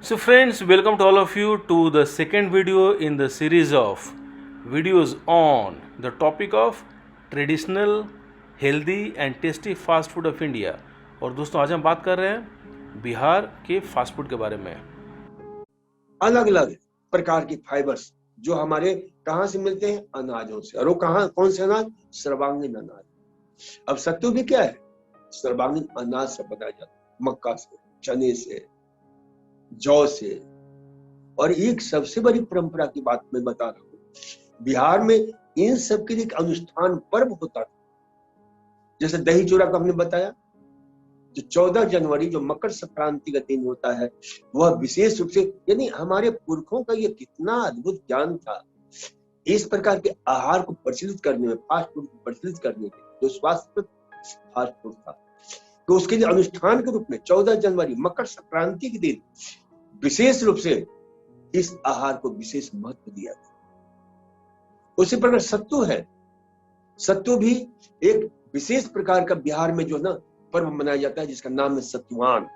So friends, welcome to all of you to the second video in the series of videos on the topic of traditional, healthy and tasty fast food of India। और दोस्तों आज हम बात कर रहे हैं बिहार के fast food के बारे में। अलग अलग प्रकार के फाइबर्स जो हमारे कहाँ से मिलते हैं, अनाजों से। और वो कहाँ, कौन से अनाज? सर्वांगीण अनाज। अब सत्तू भी क्या है? सर्वांगीण अनाज से बनाया जाता है, मक्का से, चने से, जौ से। और एक सबसे बड़ी परंपरा की बात मैं बता रहा हूँ, बिहार में इन सब के लिए एक अनुष्ठान पर्व होता था। जैसे दही चूड़ा का हमने बताया, जो 14 जनवरी जो मकर संक्रांति का दिन होता है, वह विशेष रूप से, यानी हमारे पुरखों का ये कितना अद्भुत ज्ञान था इस प्रकार के आहार को प्रचलित करने में, फास्ट फूड को प्रचलित करने के, जो स्वास्थ्य फास्ट फूड था। तो उसके लिए अनुष्ठान के रूप में 14 जनवरी मकर संक्रांति के दिन विशेष रूप से इस आहार को विशेष महत्व दिया था। उसी प्रकार सत्तू है। सत्तू भी एक विशेष प्रकार का बिहार में जो ना पर्व मनाया जाता है, जिसका नाम है सत्तुआन।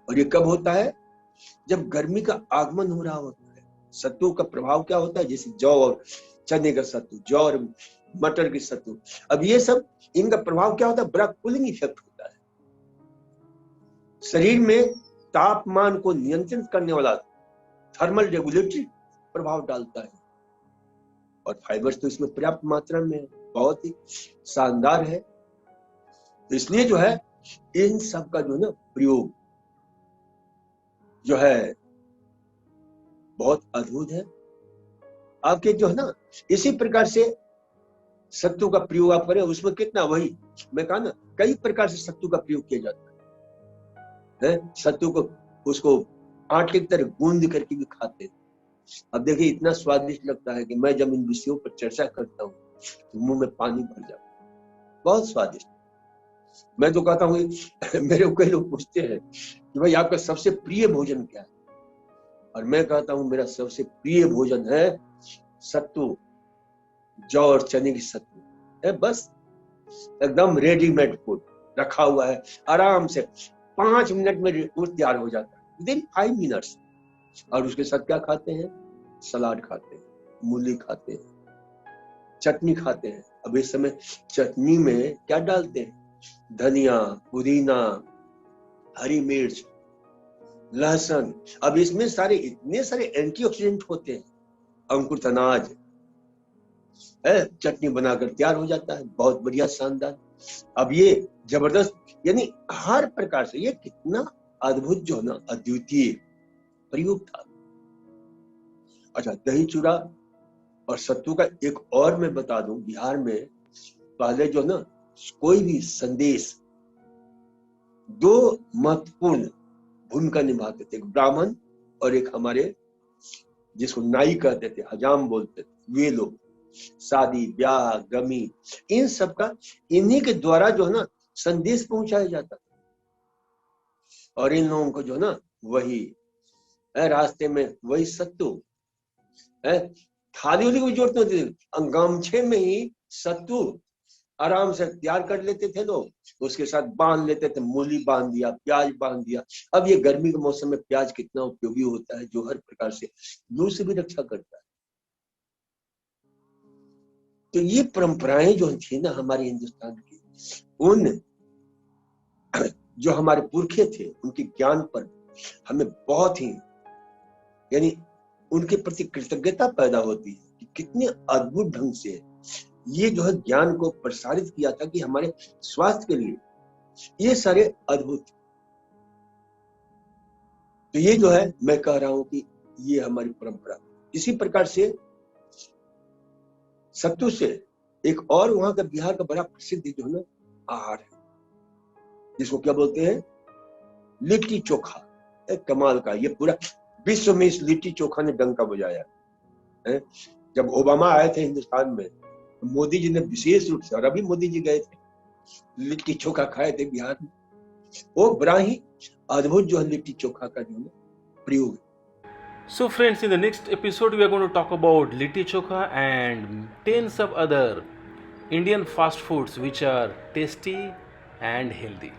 और ये कब होता है? जब गर्मी का आगमन हो रहा होता है। सत्तू का प्रभाव क्या होता है? जैसे जौ और चने का सत्तू, जौ और मटर की सत्तू, अब ये सब, इनका प्रभाव क्या होता है? बड़ा कूलिंग इफेक्ट होता है, शरीर में तापमान को नियंत्रित करने वाला थर्मल रेगुलेटरी प्रभाव डालता है। और फाइबर्स तो इसमें पर्याप्त मात्रा में है, बहुत ही शानदार है। तो इसलिए जो है इन सब का जो ना प्रयोग जो है बहुत अद्भुत है। आपके जो है ना, इसी प्रकार से सत्तू का प्रयोग आप करें, उसमें कितना, वही मैं कहा ना, कई प्रकार से सत्तू का प्रयोग किया जाता है। सत्तू को उसको आटे की तरह गूंद करके भी खाते हैं। अब देखिए इतना स्वादिष्ट लगता है कि मैं जब इन विषयों पर चर्चा करता हूँ तो मुंह में पानी भर जाता है, बहुत स्वादिष्ट। मैं तो कहता हूँ मेरे को कई लोग पूछते हैं कि भाई आपका सबसे प्रिय भोजन क्या है, और मैं कहता हूँ मेरा सबसे प्रिय भोजन है सत्तू, जौ और चने की सत्तू है। बस एकदम रेडीमेड फूड रखा हुआ है, आराम से 5 मिनट में तैयार हो जाता है, विदिन 5 मिनट्स। और उसके साथ क्या खाते हैं? सलाद खाते हैं, मूली खाते हैं, चटनी खाते हैं। अब इस समय चटनी में क्या डालते हैं? धनिया, पुदीना, हरी मिर्च, लहसुन। अब इसमें सारे, इतने सारे एंटीऑक्सीडेंट होते हैं। अंकुरित अनाज है, चटनी बनाकर तैयार हो जाता है, बहुत बढ़िया, शानदार। अब ये जबरदस्त, यानी हर प्रकार से ये कितना अद्भुत जो ना, अद्वितीय प्रयोग था। अच्छा, दही चूड़ा और सत्तू का एक और मैं बता दूं, बिहार में पहले जो ना कोई भी संदेश 2 महत्वपूर्ण भूमिका निभाते थे, एक ब्राह्मण और एक हमारे जिसको नाई कहते थे, हजाम बोलते थे, वे लोग। शादी, ब्याह, गमी, इन सब का इन्हीं के द्वारा जो है ना संदेश पहुंचाया जाता था। और इन लोगों को जो ना वही है, रास्ते में वही सत्तू है, थाली वाली की जरूरत नहीं होती, गमछे में ही सत्तू आराम से तैयार कर लेते थे लोग। उसके साथ बांध लेते थे, मूली बांध दिया, प्याज बांध दिया। अब ये गर्मी के मौसम में प्याज कितना उपयोगी होता है, जो हर प्रकार से लू से भी रक्षा करता है। तो ये परंपराएं जो थी ना हमारे हिंदुस्तान की, उन जो हमारे पुरखे थे, उनके ज्ञान पर हमें बहुत ही, यानी उनके प्रति कृतज्ञता पैदा होती है कि कितने अद्भुत ढंग से ये जो है ज्ञान को प्रसारित किया था कि हमारे स्वास्थ्य के लिए ये सारे अद्भुत। तो ये जो है मैं कह रहा हूं कि ये हमारी परंपरा। इसी प्रकार से सत्तू से एक और वहां का बिहार का बड़ा प्रसिद्ध जो है ना आहार है, जिसको क्या बोलते हैं? लिट्टी चोखा। एक कमाल का, ये पूरा विश्व में इस लिट्टी चोखा ने डंका बजाया है। जब ओबामा आए थे हिंदुस्तान में, मोदी जी ने विशेष रूप से, और अभी मोदी जी गए थे, लिट्टी चोखा खाए थे बिहार में। वो बड़ा ही अद्भुत जो है लिट्टी चोखा का जो है प्रयोग है। So friends, in the next episode we are going to talk about litti chokha and tens of other Indian fast foods which are tasty and healthy.